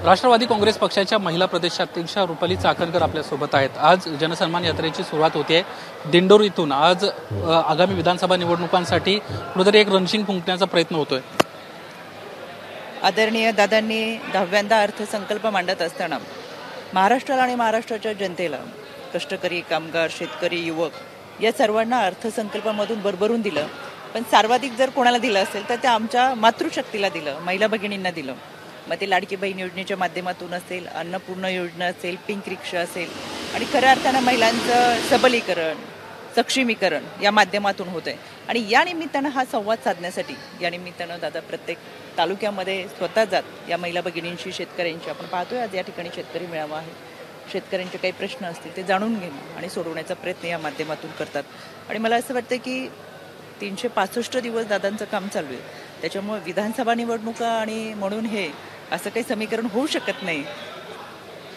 राष्ट्रवादी काँग्रेस पक्षाच्या महिला प्रदेशाध्यक्षा रुपाली चाकणकर आपल्यासोबत आहेत। आज जनसन्मान यात्रेची सुरुवात होते दिंडोरीतून। आज आगामी विधानसभा निवडणुकांसाठी कुठेतरी एक रणशिंग फुंकण्याचा प्रयत्न होतोय। आदरणीय दादांनी 10व्यांदा अर्थसंकल्प मांडत असताना महाराष्ट्राला आणि महाराष्ट्राच्या जनतेला, कष्टकरी, कामगार, शेतकरी, युवक या सर्वांना अर्थसंकल्पामधून भरभरून दिलं। पण सर्वाधिक जर कोणाला दिलं असेल तर ते आमच्या मातृशक्तीला दिलं, महिला भगिनींना दिलं। मग ते लाडकी बहीण योजनेच्या माध्यमातून असेल, अन्नपूर्ण योजना असेल, पिंक रिक्षा असेल आणि खऱ्या अर्थानं महिलांचं सबलीकरण, सक्षमीकरण या माध्यमातून होतंय। आणि या निमित्तानं हा संवाद साधण्यासाठी या निमित्तानं दादा प्रत्येक तालुक्यामध्ये स्वतः जात या महिला भगिनींशी, शेतकऱ्यांशी, आपण पाहतोय आज या ठिकाणी शेतकरी मेळावा आहे, शेतकऱ्यांचे काही प्रश्न असतील ते जाणून घेणं आणि सोडवण्याचा प्रयत्न या माध्यमातून करतात। आणि मला असं वाटतं की 365 दिवस दादांचं काम चालू आहे। त्याच्यामुळे विधानसभा निवडणुका आणि म्हणून हे असं काही समीकरण होऊ शकत नाही।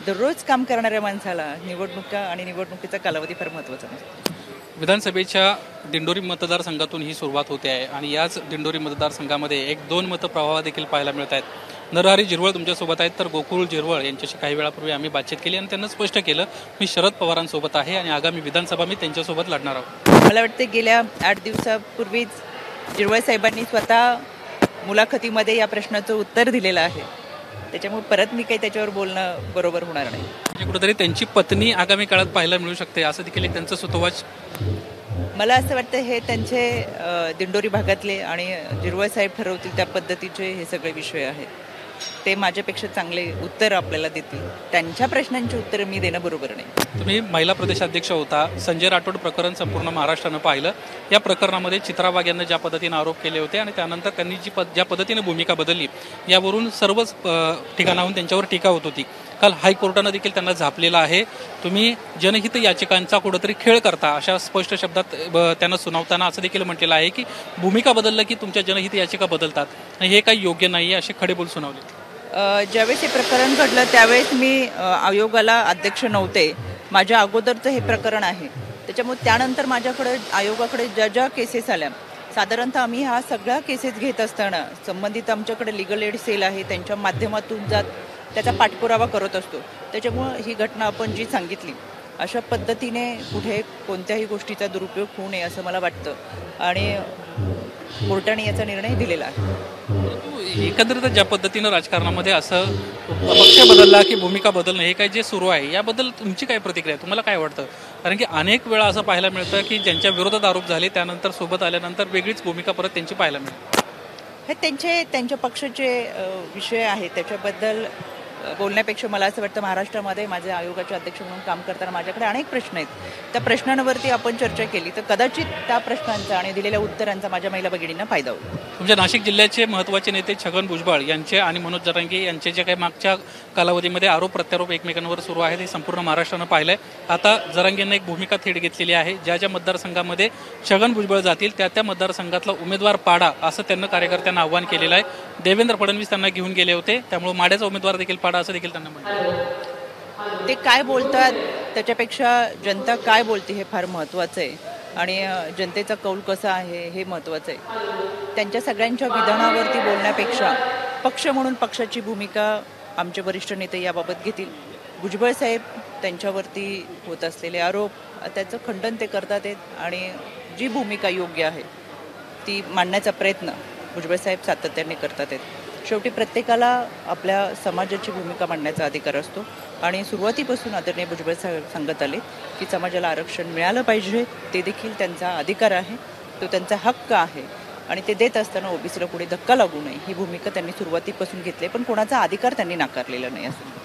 दररोज काम करणाऱ्या माणसाला निवडणुका आणि निवडणुकीचा कालावधी फार महत्त्वाचा नसतो। विधानसभेच्या दिंडोरी मतदारसंघातून ही सुरुवात होते आहे आणि याच दिंडोरी मतदारसंघामध्ये 1-2 मतप्रवाह देखील पाहायला मिळत आहेत। नरहरी झिरवळ तुमच्यासोबत आहेत, तर गोकुळ झिरवळ यांच्याशी काही वेळापूर्वी आम्ही बातचीत केली आणि त्यांना स्पष्ट केलं मी शरद पवारांसोबत आहे आणि आगामी विधानसभा मी त्यांच्यासोबत लढणार आहोत। मला वाटतं गेल्या 8 दिवसापूर्वीच झिरवळ साहेबांनी स्वतः मुलाखतीमध्ये या प्रश्नाचं उत्तर दिलेलं आहे। त्याच्यामुळे परत मी काही त्याच्यावर बोलणं बरोबर होणार नाही। म्हणजे कुठेतरी त्यांची पत्नी आगामी काळात पाहायला मिळू शकते असं देखील एक त्यांचं सुतोवाच। मला असं वाटतं हे त्यांचे दिंडोरी भागातले आणि झिरवळ साहेब ठरवतील त्या पद्धतीचे हे सगळे विषय आहेत। ते माझ्यापेक्षा चांगले उत्तर आपल्याला देतील। त्यांच्या प्रश्नांची उत्तर मी देणं बरोबर नाही। तुम्ही महिला प्रदेशाध्यक्ष होता, संजय राठोड प्रकरण संपूर्ण महाराष्ट्रानं पाहिलं। या प्रकरणामध्ये चित्रा वाघ यांनी ज्या पद्धतीने आरोप केले होते आणि त्यानंतर त्यांनी ज्या पद्धतीने भूमिका बदलली यावरून सर्वच ठिकाणाहून त्यांच्यावर टीका होत होती। काल हायकोर्टानं देखील त्यांना झापलेलं आहे। तुम्ही जनहित याचिकांचा कुठेतरी खेळ करता अशा स्पष्ट शब्दात त्यांना सुनावताना असं देखील म्हटलेलं आहे की भूमिका बदललं की तुमच्या जनहित याचिका बदलतात आणि हे काही योग्य नाही असे खडेबोल सुनावले। ज्यावेळेस हे प्रकरण घडलं त्यावेळेस मी आयोगाला अध्यक्ष नव्हते। माझ्या अगोदरचं हे प्रकरण आहे। त्याच्यामुळे त्यानंतर माझ्याकडे आयोगाकडे ज्या केसेस आल्या, साधारणतः आम्ही ह्या सगळ्या केसेस घेत असताना संबंधित आमच्याकडे लीगल एड सेल आहे, त्यांच्या माध्यमातून जात त्याचा पाठपुरावा करत असतो। त्याच्यामुळे ही घटना आपण जी सांगितली अशा पद्धतीने कुठे कोणत्याही गोष्टीचा दुरुपयोग होऊ नये असं मला वाटतं आणि कोर्टाने याचा निर्णय दिलेला आहे। एकंदरीत ज्या पद्धतीनं राजकारणामध्ये असं पक्ष बदलला की भूमिका बदलणं हे काय जे सुरू आहे याबद्दल तुमची काय प्रतिक्रिया आहे? तुम्हाला काय वाटतं? कारण की अनेक वेळा असं पाहायला मिळतं की ज्यांच्या विरोधात आरोप झाले त्यानंतर सोबत आल्यानंतर वेगळीच भूमिका परत त्यांची पाहायला मिळते। हे त्यांच्या पक्षाचे विषय आहे, त्याच्याबद्दल बोलण्यापेक्षा मला असं वाटतं महाराष्ट्रामध्ये माझे आयोगाचे अध्यक्ष म्हणून काम करताना माझ्याकडे अनेक प्रश्न आहेत। त्या प्रश्नांवरती आपण चर्चा केली तर कदाचित त्या प्रश्नांचा आणि दिलेल्या उत्तरांचा माझ्या महिला भगिनींना फायदा होईल। तुमच्या नाशिक जिल्ह्याचे महत्त्वाचे नेते छगन भुजबळ यांचे आणि मनोज जरांगे यांचे जे काही मागच्या कालावधीमध्ये आरोप प्रत्यारोप एकमेकांवर सुरू आहेत हे संपूर्ण महाराष्ट्रानं पाहिलंय। आता जरांगेंना एक भूमिका थेट घेतलेली आहे। ज्या मतदारसंघामध्ये छगन भुजबळ जातील त्या मतदारसंघातला उमेदवार पाडा असं त्यांना कार्यकर्त्यांना आव्हान केलेलं आहे। देवेंद्र फडणवीस त्यांना घेऊन गेले होते, त्यामुळे माड्याचा उमेदवार देखील पाडा असं देखील त्यांना म्हणतात। ते काय बोलतात त्याच्यापेक्षा जनता काय बोलते हे फार महत्त्वाचं आहे आणि जनतेचा कौल कसा आहे हे महत्त्वाचं आहे। त्यांच्या सगळ्यांच्या विधानावरती बोलण्यापेक्षा पक्ष म्हणून पक्षाची भूमिका आमचे वरिष्ठ नेते याबाबत घेतील। भुजबळ साहेब त्यांच्यावरती होत असलेले आरोप त्याचं खंडन ते करतात आहेत आणि जी भूमिका योग्य आहे ती मांडण्याचा प्रयत्न भुजबळ साहेब सातत्याने करतात आहेत। शेवटी प्रत्येकाला आपल्या समाजाची भूमिका मांडण्याचा अधिकार असतो आणि सुरुवातीपासून आदरणीय भुजबळ साहेब सांगत आले की समाजाला आरक्षण मिळालं पाहिजे, ते देखील त्यांचा अधिकार आहे, तो त्यांचा हक्क आहे आणि ते देत असताना ओबीसीला पुढे धक्का लागू नये ही भूमिका त्यांनी सुरुवातीपासून घेतली, पण कोणाचा अधिकार त्यांनी नाकारलेला नाही असं।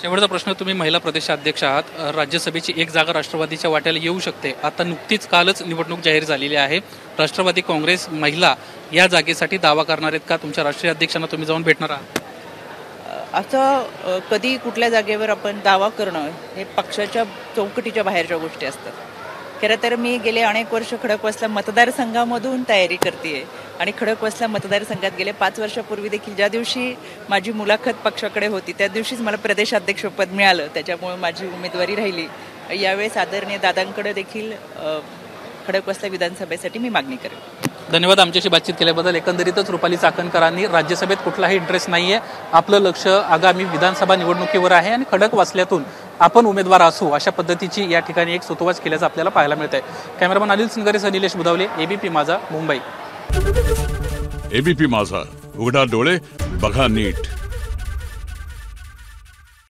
शेवटचा प्रश्न, तुम्ही महिला प्रदेशाध्यक्ष आहात, राज्यसभेची एक जागा राष्ट्रवादीच्या वाट्याला येऊ शकते। आता नुकतीच कालच निवडणूक जाहीर झालेली आहे। राष्ट्रवादी काँग्रेस महिला या जागेसाठी दावा करणार आहेत का? तुमच्या राष्ट्रीय अध्यक्षांना तुम्ही जाऊन भेटणार आहात? असं कधी कुठल्या जागेवर आपण दावा करणं हे पक्षाच्या चौकटीच्या बाहेरच्या गोष्टी असतात। खरं तर मी गेले अनेक वर्ष खडकवासला मतदारसंघामधून तयारी करते आणि खडकवासला मतदारसंघात गेले 5 वर्षापूर्वी देखील ज्या दिवशी माझी मुलाखत पक्षाकडे होती त्या दिवशीच मला प्रदेशाध्यक्षपद मिळालं, त्याच्यामुळे माझी उमेदवारी राहिली। यावेळेस आदरणीय दादांकडे देखील खडकवासला विधानसभेसाठी मी मागणी करेन। धन्यवाद आमच्याशी बातचीत केल्याबद्दल. एकंदरीतच रुपाली चाकणकरांनी राज्यसभेत कुठलाही इंटरेस्ट नाहीये, आपलं लक्ष आगामी विधानसभा निवडणुकीवर आहे आणि खडकवासल्यातून आपण उमेदवार असू अशा पद्धतीची या ठिकाणी एक सुतोवाच केल्याचं आपल्याला पाहायला मिळत आहे. कॅमेरामन अनिल सिंगरेसह निलेश बुधावले, एबीपी माझा, मुंबई. एबीपी माझा, उघडा डोळे बघा नीट.